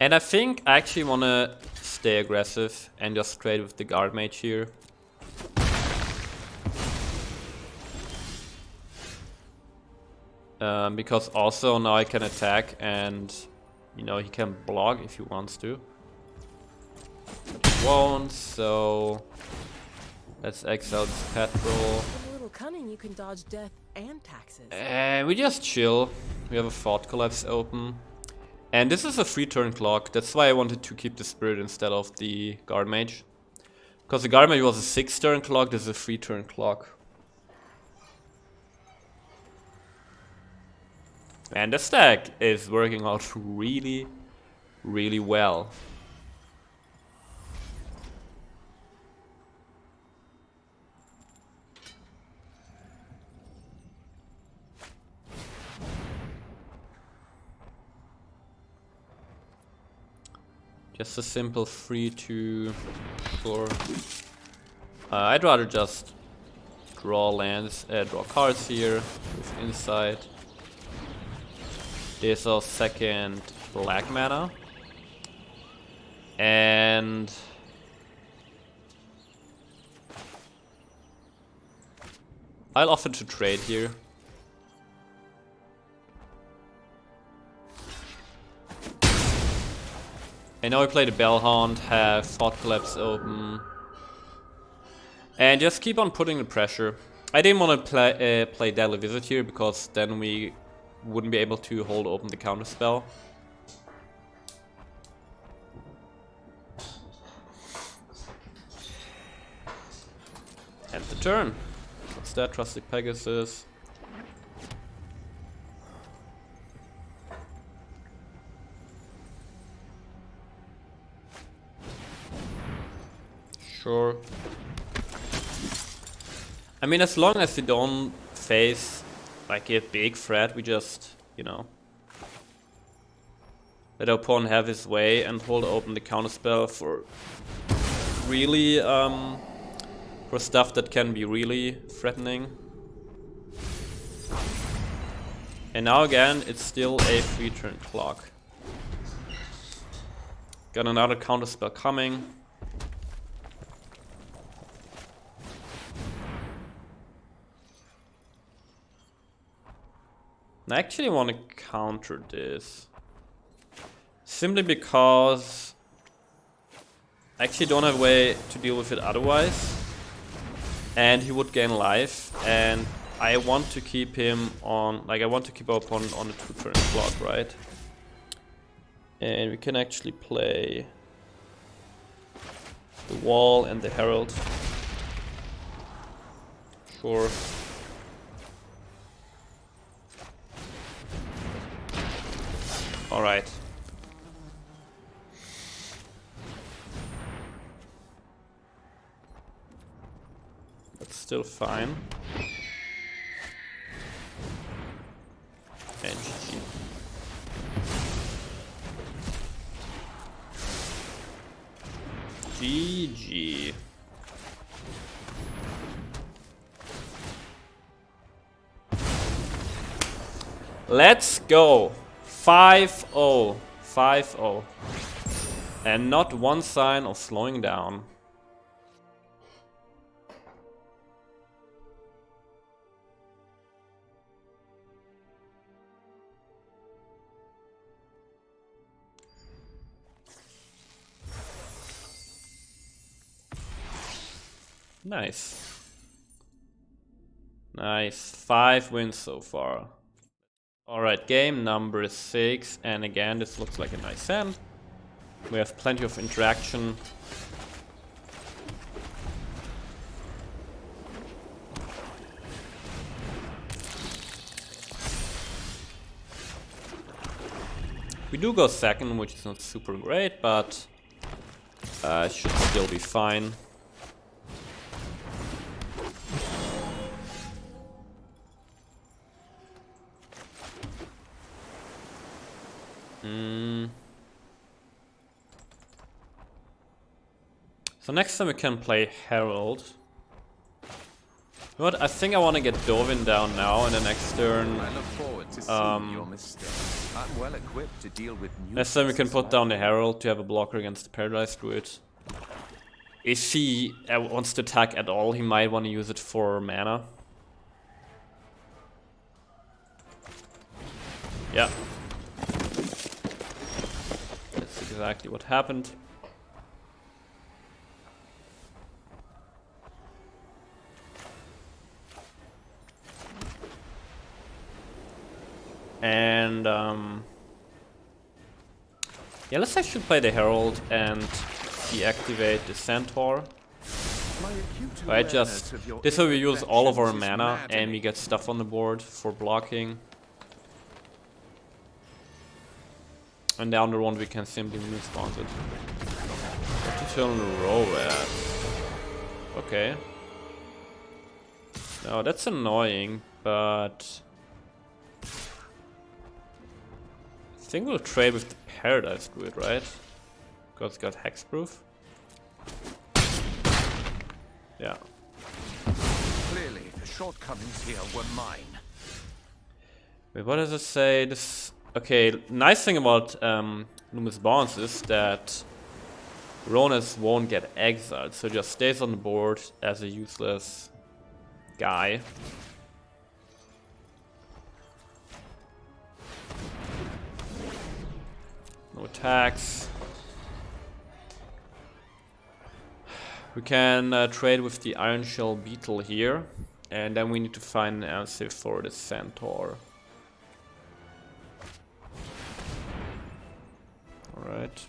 And I think I actually want to stay aggressive and just trade with the guard mage here. Because also now I can attack and, you know, he can block if he wants to. But he won't, so let's exile this petrol. With a little cunning, you can dodge death and taxes. And we just chill. We have a Thought Collapse open. And this is a 3-turn clock, that's why I wanted to keep the spirit instead of the guard mage. Because the guard mage was a 6-turn clock, this is a 3-turn clock. And the stack is working out really, really well. Just a simple 3-2 score. I'd rather just draw lands, draw cards here with insight. There's our second black mana. And I'll offer to trade here. And now we play the Bellhound, have Thought Collapse open. And just keep on putting the pressure. I didn't want to play Deadly Visit here, because then we wouldn't be able to hold open the counterspell. End the turn. What's that? Trusted Pegasus. Sure. I mean, as long as you don't face like a big threat, we just, you know, let our opponent have his way and hold open the counterspell for really, for stuff that can be really threatening. And now again, it's still a 3-turn clock. Got another counterspell coming. I actually want to counter this. Simply because I actually don't have a way to deal with it otherwise. And he would gain life. And I want to keep him on, like I want to keep our opponent on the 2-turn clock, right? And we can actually play the Wall and the Herald. Sure. Alright. That's still fine. And GG. GG. Let's go. 5-0. 5-0. And not one sign of slowing down. Nice. Nice. 5 wins so far. Alright, game number 6. And again, this looks like a nice hand. We have plenty of interaction. We do go second, which is not super great, but it should still be fine. So next time we can play Herald. You know what? I think I want to get Dovin down now in the next turn. I look forward to seeing your mistakes. I'm well equipped to deal with new. Next time we can put down the Herald to have a blocker against the Paradise Druid. If he wants to attack at all, he might want to use it for mana. Yeah. That's exactly what happened. And yeah, let's actually play the Herald and deactivate the Centaur. Right, just this way we use all of our mana and we get stuff on the board for blocking. And down the road we can simply respawn it. To turn in a row at. Okay. No, that's annoying, but I think we'll trade with the Paradise Druid, right? Because it's got hexproof. Yeah. Clearly, the shortcomings here were mine. Wait, what does it say? This. Okay, nice thing about Luminous Bonds is that Ronas won't get exiled, so just stays on the board as a useless guy. No attacks. We can trade with the Iron Shell Beetle here, and then we need to find an answer for the Centaur. Alright.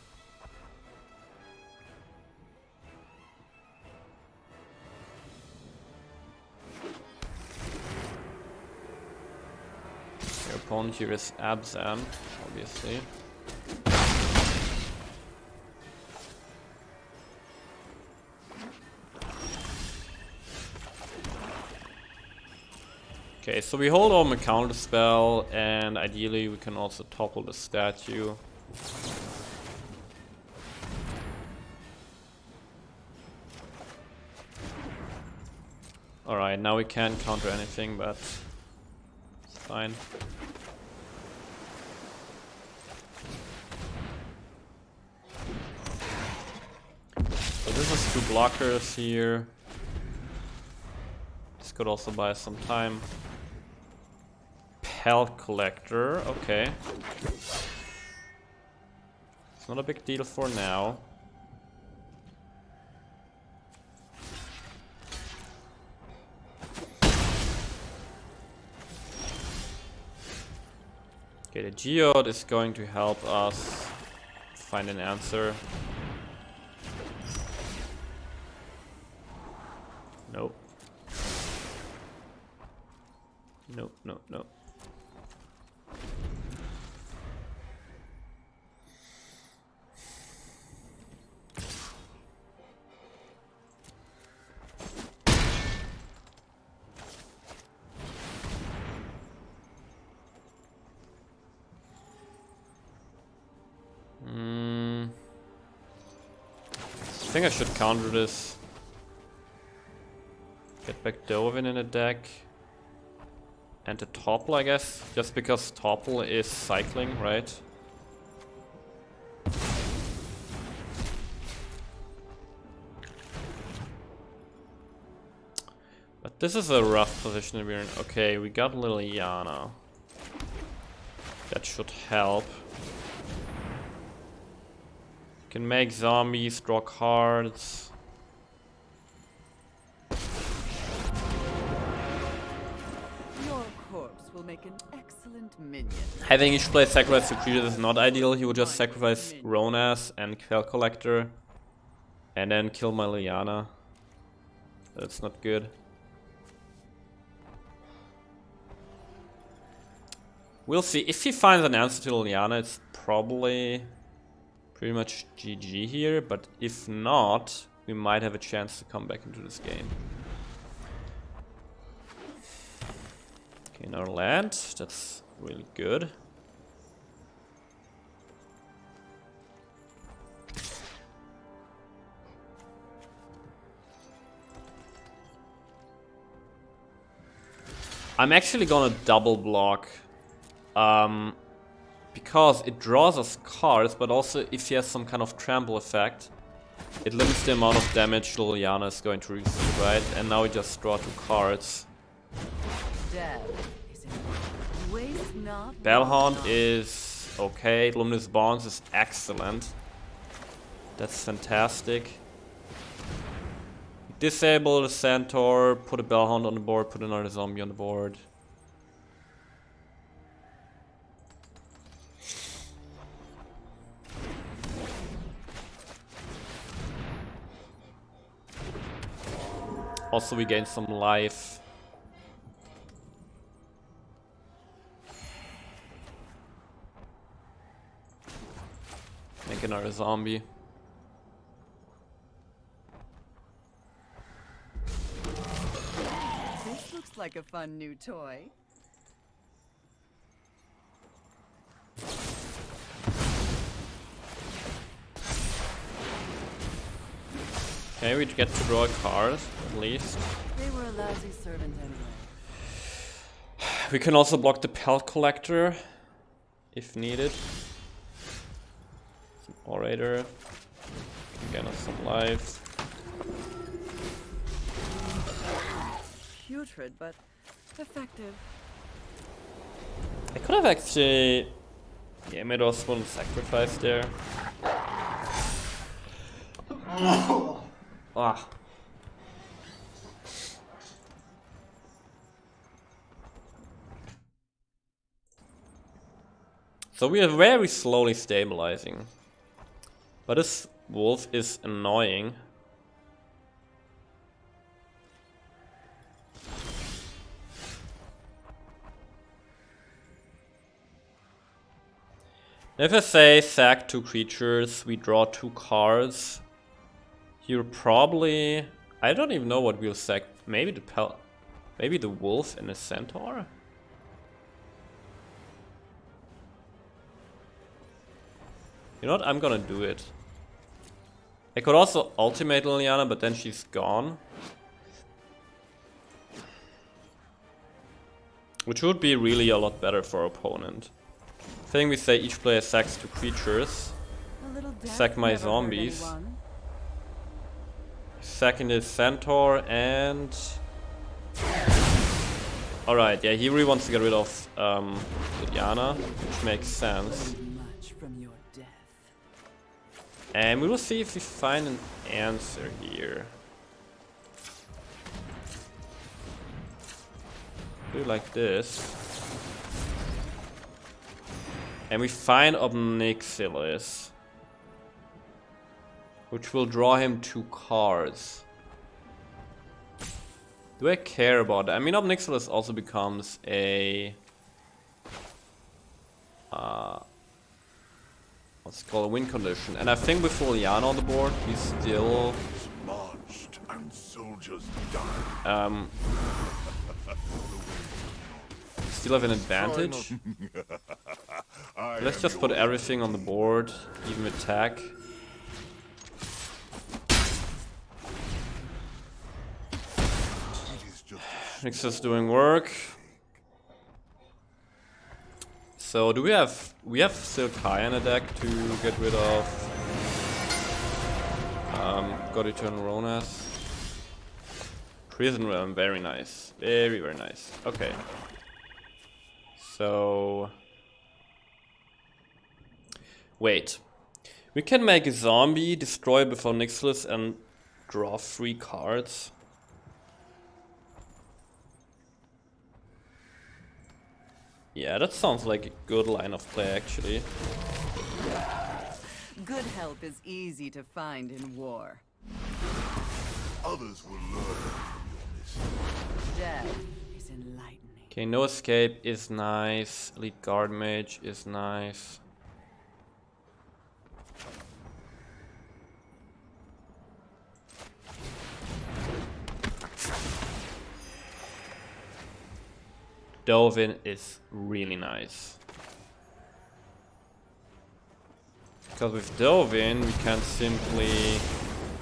Your opponent here is Abzan, obviously. Okay, so we hold on the counter spell, and ideally we can also topple the statue. Alright, now we can't counter anything, but it's fine. So this is 2 blockers here. This could also buy some time. Pal Collector, okay. It's not a big deal for now. Okay, the Geode is going to help us find an answer. Nope. Nope, nope, nope. think I should counter this. Get back Dovin in the deck. And the Topple, I guess. Just because Topple is cycling, right? But this is a rough position to be in. Okay, we got Liliana. That should help. Can make zombies, draw cards. Your corpse will make an excellent minion. Having each player sacrifice two creatures is not ideal. He would just sacrifice Ronas and Quell Collector. And then kill my Liliana. That's not good. We'll see. If he finds an answer to Liliana, it's probably pretty much GG here. But if not, we might have a chance to come back into this game. Okay, now land. That's really good. I'm actually gonna double block. Because it draws us cards, but also if he has some kind of trample effect, it limits the amount of damage Liliana is going to receive, right? And now we just draw 2 cards. Bellhound is okay, Luminous Bonds is excellent. That's fantastic. Disable the Centaur, put a Bellhound on the board, put another zombie on the board. Also, we gain some life. Make another zombie. This looks like a fun new toy. Okay, we get to draw a card, at least. They were a lousy servant anyway. We can also block the Pelt Collector, if needed. Some Orator. Again, some life. Putrid, but effective. I could have actually... Yeah, made also one sacrifice there. Ah. So we are very slowly stabilizing. But this wolf is annoying. If I say sack 2 creatures, we draw 2 cards. You're probably... I don't even know what we'll sack. Maybe the wolf and the centaur? You know what? I'm gonna do it. I could also ultimate Liliana, but then she's gone. Which would be really a lot better for our opponent. I think we say each player sacks 2 creatures. Sack my zombies. Second is Centaur and... Alright, yeah, he really wants to get rid of Liliana, which makes sense. And we will see if we find an answer here. Do it like this. And we find Obnixilis, which will draw him 2 cards. Do I care about that? I mean, Obnixilis also becomes a... what's it called? A win condition. And I think with Liliana on the board, we still... Marched and soldiers died. Still have an advantage. Let's just put everything on the board, even attack. Nix's doing work. So do we have still Kai in the deck to get rid of God Eternal Ronas. Prison Realm, very nice. Very, very nice. Okay. So wait. We can make a zombie, destroy before Nixless and draw 3 cards. Yeah, that sounds like a good line of play actually. Good help is easy to find in war. Others will learn from your mistakes. Death is enlightening. Okay, no escape is nice. Elite Guard Mage is nice. Dovin is really nice. Because with Dovin we can simply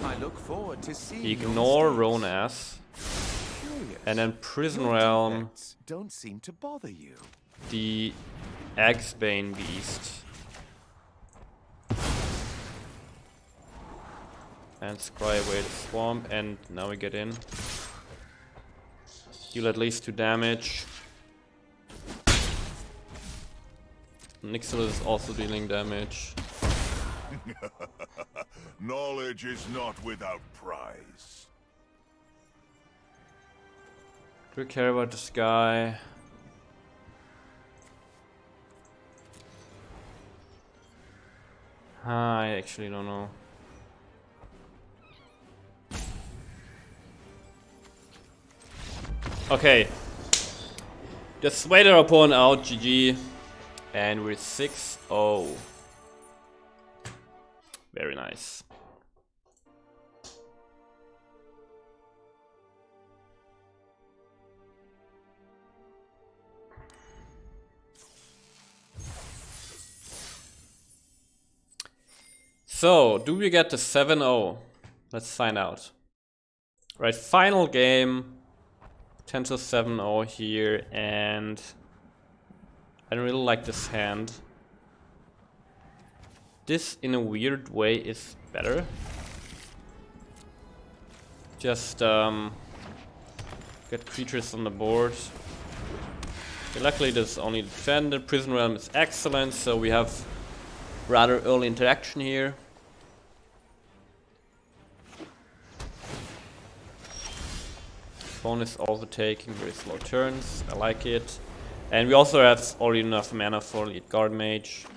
I look forward to seeing ignore your Ronas Curious. and then Prison Your Realm defects don't seem to bother you. the Axbane Beast. And scry away the swamp, and now we get in. Deal at least 2 damage. Nixel is also dealing damage. Knowledge is not without price. Do we care about this guy? I actually don't know. Okay. Just wait our opponent out, GG. And we're 6-0. Very nice. So, do we get to 7-0? Let's find out. Right, final game. Potential 7-0 here, and I don't really like this hand. This, in a weird way, is better. Just get creatures on the board. Okay, luckily, this is only defended. Prison Realm is excellent, so we have rather early interaction here. Phone is also taking very slow turns. I like it. And we also have already enough mana for Elite Guard Mage.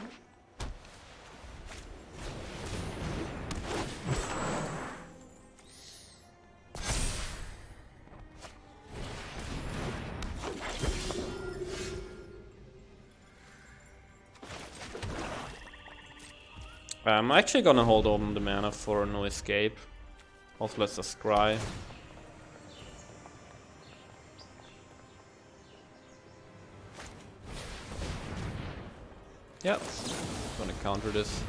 I'm actually gonna hold on the mana for no escape. Also, let's just scry. Yep, gonna counter this.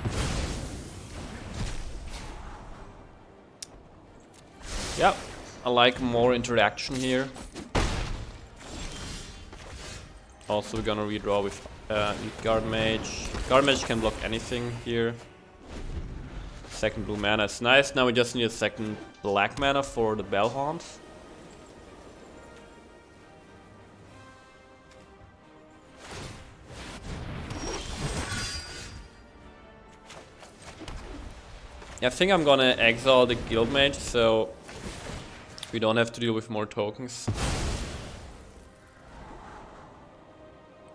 Yep, I like more interaction here. Also, we're gonna redraw with Guard Mage. Guard Mage can block anything here. Second blue mana is nice. Now we just need a second black mana for the Bellhaunt. I think I'm gonna exile the Guild Mage, so we don't have to deal with more tokens.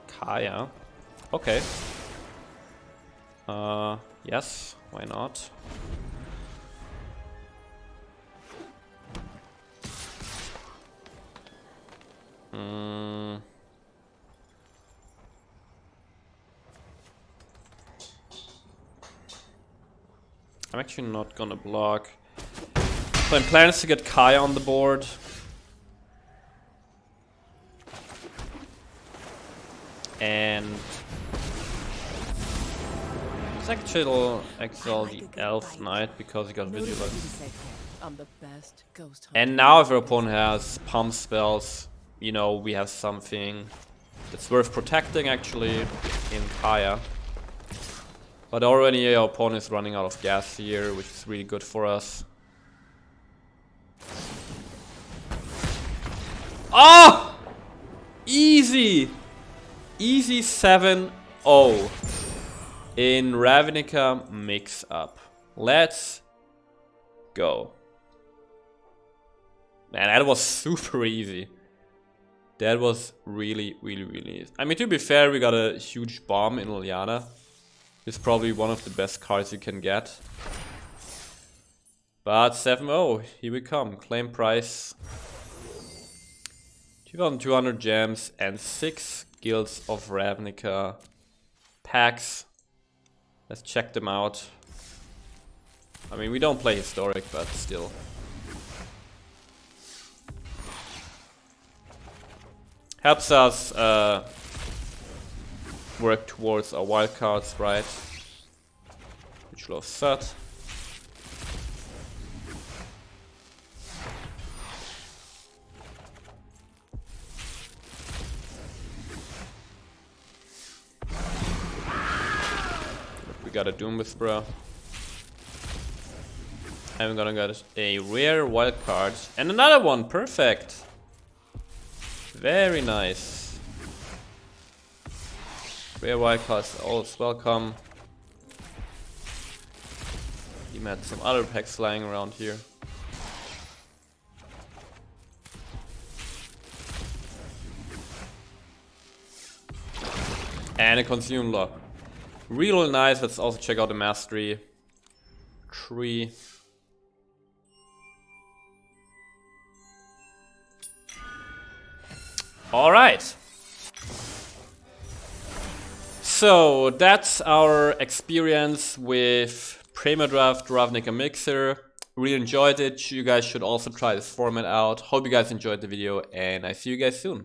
Kaya. Okay. Yes, why not? I'm actually not gonna block. My plan is to get Kaya on the board. And let's actually exile the Elf Knight because he got Vigilance. I'm the best ghost hunter. And now if our opponent has pump spells, you know, we have something that's worth protecting actually in Kaya. But already our opponent is running out of gas here, which is really good for us. Oh! Easy! Easy 7-0 in Ravnica Mix-Up. Let's go. Man, that was super easy. That was really easy. I mean, to be fair, we got a huge bomb in Liliana. It's probably one of the best cards you can get. But 7-0, here we come. Claim price. 2,200 gems and 6 Guilds of Ravnica packs. Let's check them out. I mean, we don't play historic, but still. Helps us work towards our wildcards, right? Which low set. We got a Doom Whisperer. And we're gonna get a rare wildcard. And another one, perfect! Very nice. Rare wildcards, always welcome. Even had some other packs lying around here. And a Consume Lock. Really nice. Let's also check out the Mastery tree. Alright. So that's our experience with Premier Draft Ravnica Mixer. Really enjoyed it. You guys should also try this format out. Hope you guys enjoyed the video, and I see you guys soon.